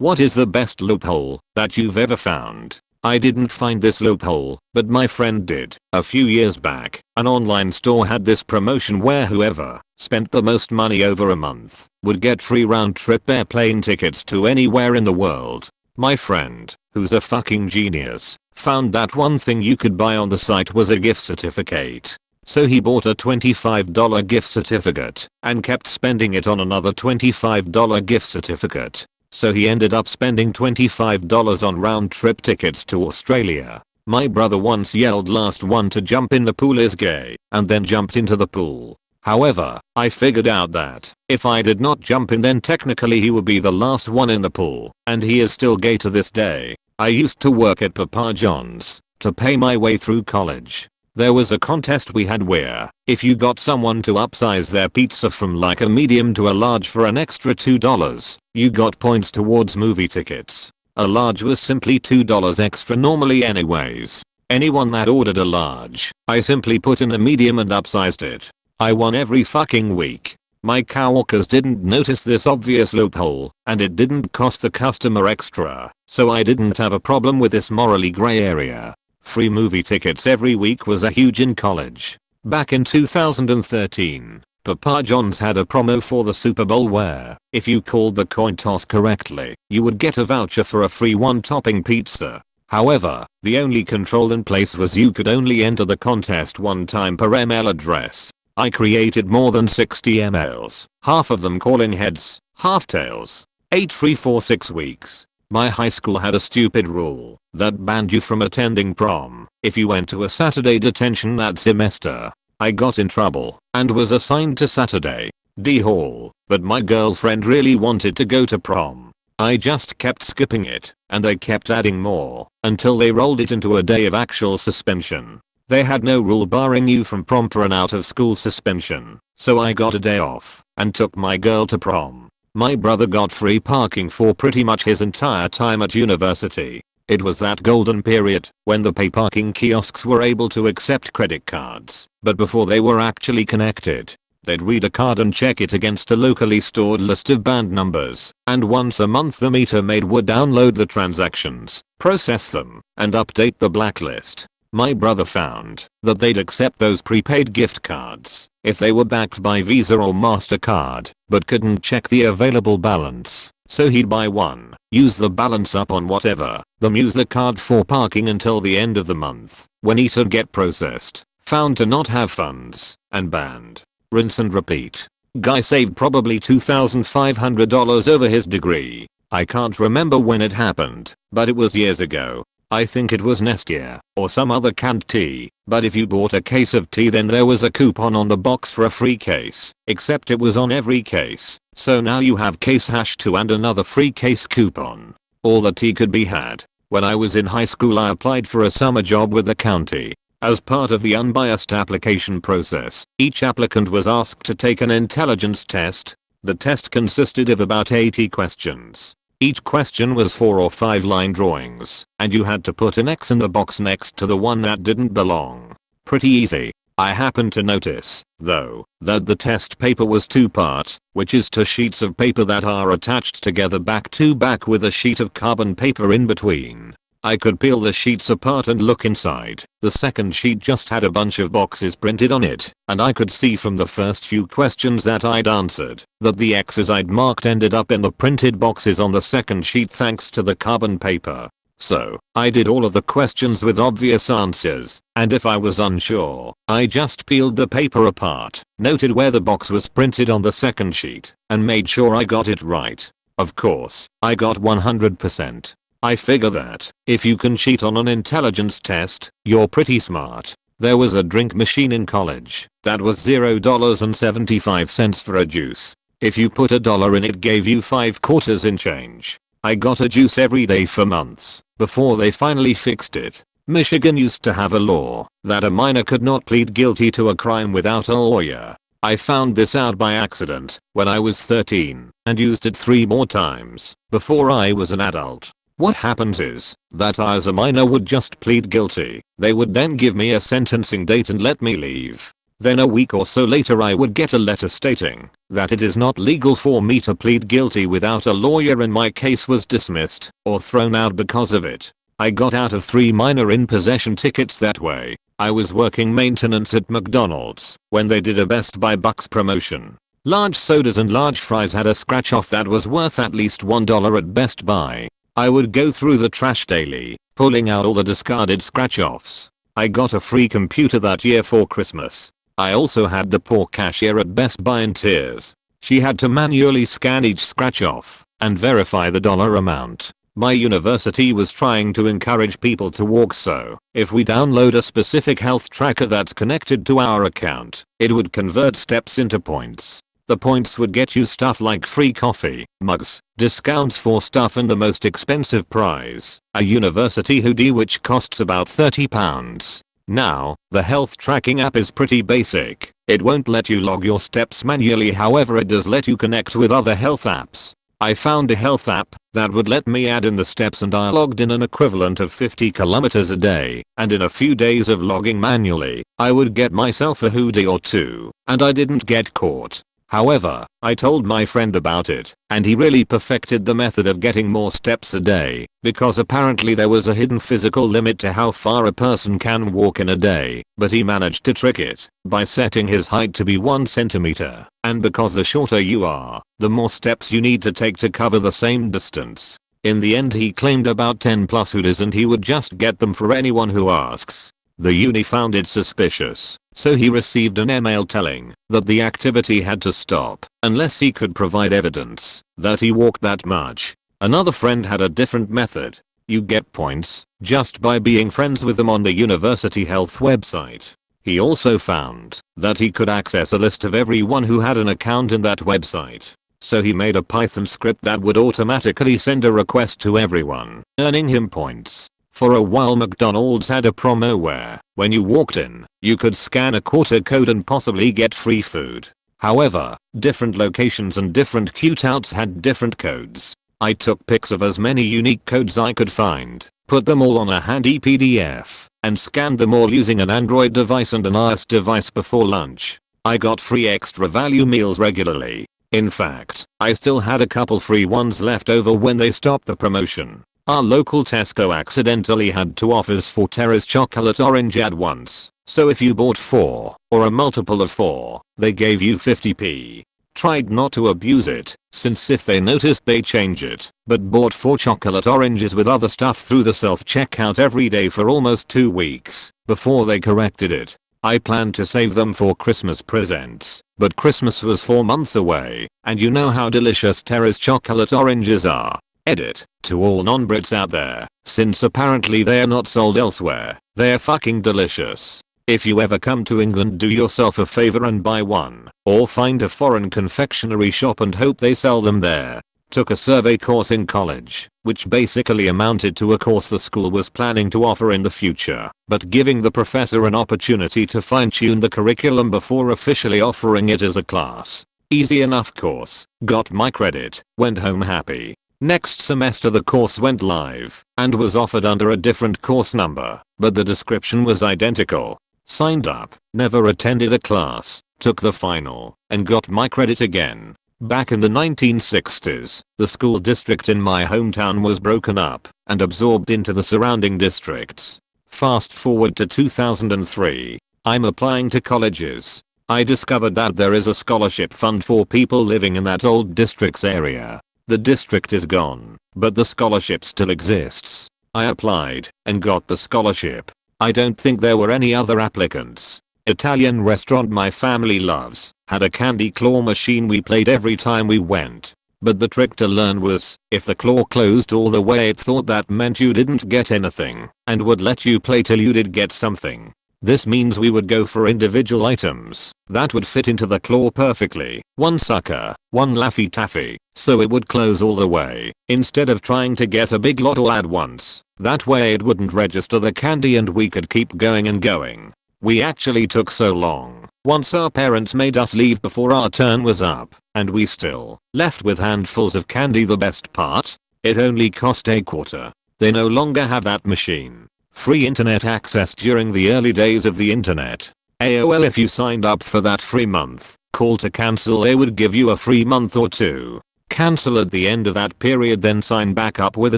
What is the best loophole that you've ever found? I didn't find this loophole, but my friend did. A few years back, an online store had this promotion where whoever spent the most money over a month would get free round-trip airplane tickets to anywhere in the world. My friend, who's a fucking genius, found that one thing you could buy on the site was a gift certificate. So he bought a $25 gift certificate and kept spending it on another $25 gift certificate. So he ended up spending $25 on round-trip tickets to Australia. My brother once yelled last one to jump in the pool is gay, and then jumped into the pool. However, I figured out that if I did not jump in then technically he would be the last one in the pool, and he is still gay to this day. I used to work at Papa John's to pay my way through college. There was a contest we had where, if you got someone to upsize their pizza from like a medium to a large for an extra $2, you got points towards movie tickets. A large was simply $2 extra normally anyways. Anyone that ordered a large, I simply put in a medium and upsized it. I won every fucking week. My coworkers didn't notice this obvious loophole, and it didn't cost the customer extra, so I didn't have a problem with this morally gray area. Free movie tickets every week was a huge in college. Back in 2013, Papa John's had a promo for the Super Bowl where, if you called the coin toss correctly, you would get a voucher for a free one-topping pizza. However, the only control in place was you could only enter the contest one time per email address. I created more than 60 emails, half of them calling heads, half tails. 8 free for 6 weeks. My high school had a stupid rule that banned you from attending prom if you went to a Saturday detention that semester. I got in trouble and was assigned to Saturday D hall, but my girlfriend really wanted to go to prom. I just kept skipping it, and they kept adding more until they rolled it into a day of actual suspension. They had no rule barring you from prom for an out of school suspension, so I got a day off and took my girl to prom. My brother got free parking for pretty much his entire time at university. It was that golden period when the pay parking kiosks were able to accept credit cards, but before they were actually connected, they'd read a card and check it against a locally stored list of band numbers, and once a month the meter maid would download the transactions, process them, and update the blacklist. My brother found that they'd accept those prepaid gift cards if they were backed by Visa or MasterCard, but couldn't check the available balance. So he'd buy one, use the balance up on whatever, then use the card for parking until the end of the month, when it'd get processed, found to not have funds, and banned. Rinse and repeat. Guy saved probably $2,500 over his degree. I can't remember when it happened, but it was years ago. I think it was Nestea or some other canned tea, but if you bought a case of tea then there was a coupon on the box for a free case, except it was on every case, so now you have case #2 and another free case coupon. All the tea could be had. When I was in high school I applied for a summer job with the county. As part of the unbiased application process, each applicant was asked to take an intelligence test. The test consisted of about 80 questions. Each question was 4 or 5 line drawings, and you had to put an X in the box next to the one that didn't belong. Pretty easy. I happened to notice, though, that the test paper was 2-part, which is 2 sheets of paper that are attached together back to back with a sheet of carbon paper in between. I could peel the sheets apart and look inside. The second sheet just had a bunch of boxes printed on it, and I could see from the first few questions that I'd answered that the X's I'd marked ended up in the printed boxes on the second sheet thanks to the carbon paper. So, I did all of the questions with obvious answers, and if I was unsure, I just peeled the paper apart, noted where the box was printed on the second sheet, and made sure I got it right. Of course, I got 100%. I figure that if you can cheat on an intelligence test, you're pretty smart. There was a drink machine in college that was $0.75 for a juice. If you put $1 in it gave you 5 quarters in change. I got a juice every day for months before they finally fixed it. Michigan used to have a law that a minor could not plead guilty to a crime without a lawyer. I found this out by accident when I was 13 and used it 3 more times before I was an adult. What happens is that I as a minor would just plead guilty. They would then give me a sentencing date and let me leave. Then a week or so later I would get a letter stating that it is not legal for me to plead guilty without a lawyer and my case was dismissed or thrown out because of it. I got out of 3 minor in possession tickets that way. I was working maintenance at McDonald's when they did a Best Buy Bucks promotion. Large sodas and large fries had a scratch off that was worth at least $1 at Best Buy. I would go through the trash daily, pulling out all the discarded scratch offs. I got a free computer that year for Christmas. I also had the poor cashier at Best Buy in tears. She had to manually scan each scratch off and verify the dollar amount. My university was trying to encourage people to walk, so if we download a specific health tracker that's connected to our account, it would convert steps into points. The points would get you stuff like free coffee, mugs, discounts for stuff, and the most expensive prize, a university hoodie which costs about £30. Now, the health tracking app is pretty basic. It won't let you log your steps manually, however it does let you connect with other health apps. I found a health app that would let me add in the steps and I logged in an equivalent of 50 kilometers a day, and in a few days of logging manually, I would get myself a hoodie or two, and I didn't get caught. However, I told my friend about it, and he really perfected the method of getting more steps a day, because apparently there was a hidden physical limit to how far a person can walk in a day, but he managed to trick it by setting his height to be 1 centimeter, and because the shorter you are, the more steps you need to take to cover the same distance. In the end he claimed about 10 plus hoodies and he would just get them for anyone who asks. The uni found it suspicious, so he received an email telling that the activity had to stop unless he could provide evidence that he walked that much. Another friend had a different method. You get points just by being friends with them on the university health website. He also found that he could access a list of everyone who had an account in that website. So he made a Python script that would automatically send a request to everyone, earning him points. For a while McDonald's had a promo where, when you walked in, you could scan a quarter code and possibly get free food. However, different locations and different queueouts had different codes. I took pics of as many unique codes I could find, put them all on a handy PDF, and scanned them all using an Android device and an iOS device before lunch. I got free extra value meals regularly. In fact, I still had a couple free ones left over when they stopped the promotion. Our local Tesco accidentally had 2 offers for Terrace chocolate orange at once, so if you bought 4, or a multiple of 4, they gave you 50p. Tried not to abuse it, since if they noticed they change it, but bought 4 chocolate oranges with other stuff through the self-checkout every day for almost 2 weeks, before they corrected it. I planned to save them for Christmas presents, but Christmas was 4 months away, and you know how delicious Terrace chocolate oranges are. Edit, to all non-Brits out there, since apparently they're not sold elsewhere, they're fucking delicious. If you ever come to England, do yourself a favor and buy one, or find a foreign confectionery shop and hope they sell them there. Took a survey course in college, which basically amounted to a course the school was planning to offer in the future, but giving the professor an opportunity to fine-tune the curriculum before officially offering it as a class. Easy enough course, got my credit, went home happy. Next semester the course went live and was offered under a different course number, but the description was identical. Signed up, never attended a class, took the final, and got my credit again. Back in the 1960s, the school district in my hometown was broken up and absorbed into the surrounding districts. Fast forward to 2003, I'm applying to colleges. I discovered that there is a scholarship fund for people living in that old district's area. The district is gone, but the scholarship still exists. I applied and got the scholarship. I don't think there were any other applicants. Italian restaurant my family loves had a candy claw machine we played every time we went. But the trick to learn was, if the claw closed all the way it thought that meant you didn't get anything, and would let you play till you did get something. This means we would go for individual items that would fit into the claw perfectly. One sucker, one Laffy Taffy, so it would close all the way, instead of trying to get a big lot all at once. That way it wouldn't register the candy and we could keep going and going. We actually took so long, once our parents made us leave before our turn was up, and we still left with handfuls of candy. The best part? It only cost a quarter. They no longer have that machine. Free internet access during the early days of the internet. AOL if you signed up for that free month, call to cancel they would give you a free month or two. Cancel at the end of that period then sign back up with a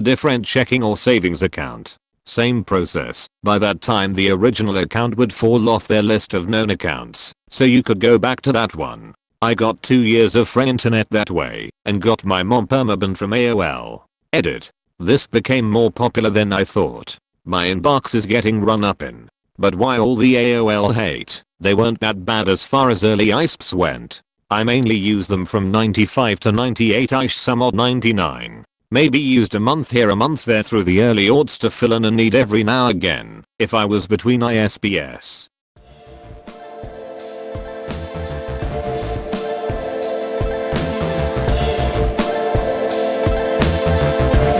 different checking or savings account. Same process, by that time the original account would fall off their list of known accounts, so you could go back to that one. I got 2 years of free internet that way, and got my mom permaban from AOL. Edit. This became more popular than I thought. My inbox is getting run up in. But why all the AOL hate? They weren't that bad as far as early ISPs went. I mainly used them from 95 to 98ish, some odd 99. Maybe used a month here a month there through the early aughts to fill in a need every now again, if I was between ISPs.